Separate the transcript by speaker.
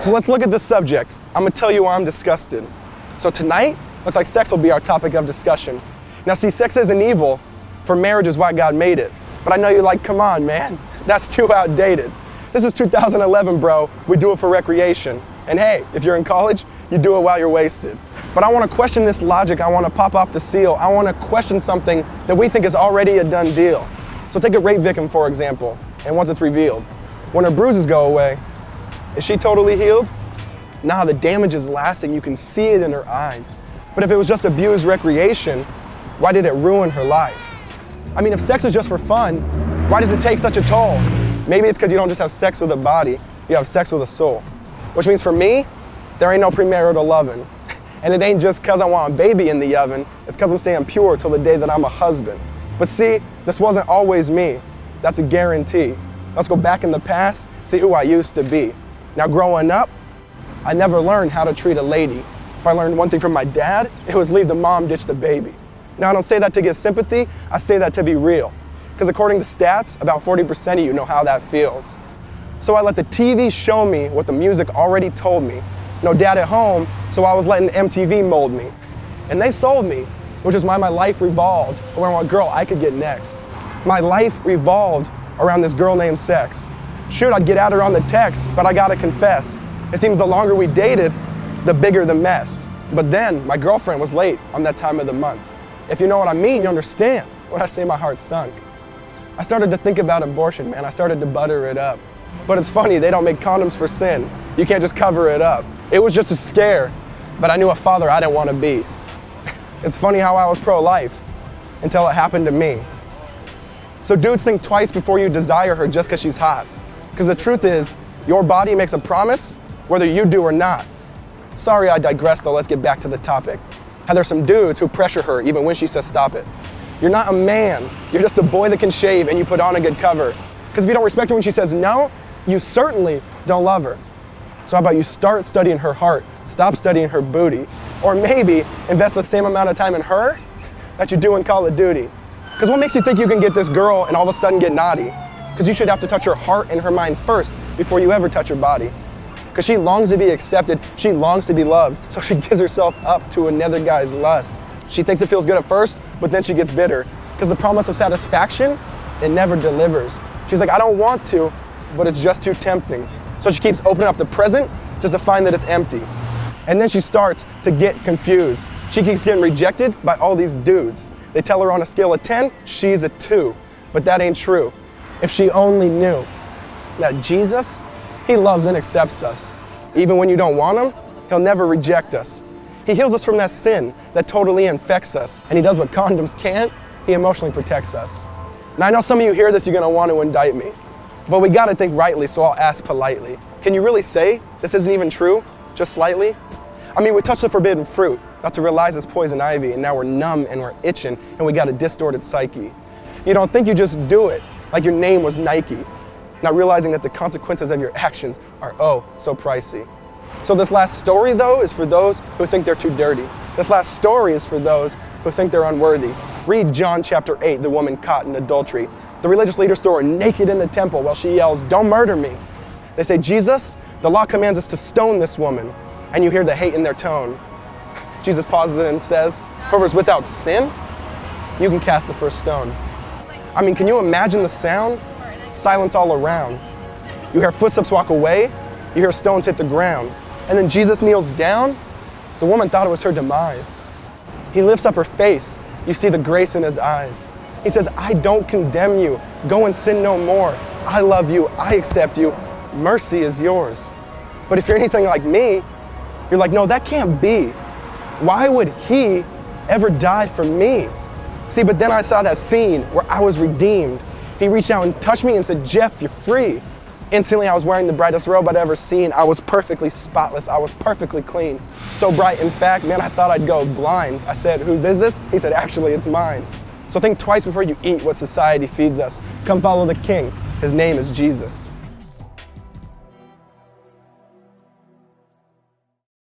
Speaker 1: So let's look at this subject. I'm gonna tell you why I'm disgusted. So tonight, looks like sex will be our topic of discussion. Now see, sex isn't evil, for marriage is why God made it. But I know you're like, come on, man, that's too outdated. This is 2011, bro. We do it for recreation. And hey, if you're in college, you do it while you're wasted. But I want to question this logic. I want to pop off the seal. I want to question something that we think is already a done deal. So take a rape victim, for example, and once it's revealed, when her bruises go away, is she totally healed? Nah, the damage is lasting. You can see it in her eyes. But if it was just abused recreation, why did it ruin her life? I mean, if sex is just for fun, why does it take such a toll? Maybe it's because you don't just have sex with a body, you have sex with a soul. Which means for me, there ain't no premarital loving. And it ain't just because I want a baby in the oven, it's because I'm staying pure till the day that I'm a husband. But see, this wasn't always me. That's a guarantee. Let's go back in the past, see who I used to be. Now growing up, I never learned how to treat a lady. If I learned one thing from my dad, it was leave the mom, ditch the baby. Now I don't say that to get sympathy, I say that to be real. Because according to stats, about 40% of you know how that feels. So I let the TV show me what the music already told me. No dad at home, so I was letting MTV mold me. And they sold me, which is why my life revolved around what girl I could get next. My life revolved around this girl named sex. Shoot, I'd get at her on the text, but I gotta confess, it seems the longer we dated, the bigger the mess. But then, my girlfriend was late on that time of the month. If you know what I mean, you understand when I say my heart sunk. I started to think about abortion, man. I started to butter it up. But it's funny, they don't make condoms for sin. You can't just cover it up. It was just a scare, but I knew a father I didn't want to be. It's funny how I was pro-life until it happened to me. So dudes, think twice before you desire her just because she's hot. Because the truth is, your body makes a promise whether you do or not. Sorry I digressed though, let's get back to the topic. How there's some dudes who pressure her even when she says stop it. You're not a man, you're just a boy that can shave and you put on a good cover. Because if you don't respect her when she says no, you certainly don't love her. So how about you start studying her heart, stop studying her booty, or maybe invest the same amount of time in her that you do in Call of Duty. Because what makes you think you can get this girl and all of a sudden get naughty? Because you should have to touch her heart and her mind first before you ever touch her body. Because she longs to be accepted, she longs to be loved, so she gives herself up to another guy's lust. She thinks it feels good at first, but then she gets bitter. Because the promise of satisfaction, it never delivers. She's like, I don't want to, but it's just too tempting. So she keeps opening up the present just to find that it's empty. And then she starts to get confused. She keeps getting rejected by all these dudes. They tell her on a scale of 10, she's a 2. But that ain't true. If she only knew that Jesus, he loves and accepts us. Even when you don't want him, he'll never reject us. He heals us from that sin that totally infects us. And he does what condoms can't, he emotionally protects us. Now I know some of you hear this, you're gonna want to indict me. But we gotta think rightly, so I'll ask politely. Can you really say this isn't even true, just slightly? I mean, we touched the forbidden fruit, not to realize it's poison ivy, and now we're numb and we're itching, and we got a distorted psyche. You don't think you just do it, like your name was Nike, not realizing that the consequences of your actions are oh so pricey. So this last story though is for those who think they're too dirty. This last story is for those who think they're unworthy. Read John chapter 8, the woman caught in adultery. The religious leaders throw her naked in the temple while she yells, don't murder me. They say, Jesus, the law commands us to stone this woman. And you hear the hate in their tone. Jesus pauses it and says, whoever's without sin, you can cast the first stone. I mean, can you imagine the sound? Silence all around. You hear footsteps walk away, you hear stones hit the ground. And then Jesus kneels down. The woman thought it was her demise. He lifts up her face. You see the grace in his eyes. He says, I don't condemn you. Go and sin no more. I love you. I accept you. Mercy is yours. But if you're anything like me, you're like, no, that can't be. Why would he ever die for me? See, but then I saw that scene where I was redeemed. He reached out and touched me and said, Jeff, you're free. Instantly, I was wearing the brightest robe I'd ever seen. I was perfectly spotless. I was perfectly clean. So bright, in fact, man, I thought I'd go blind. I said, whose is this? He said, actually, it's mine. So think twice before you eat what society feeds us. Come follow the King. His name is Jesus.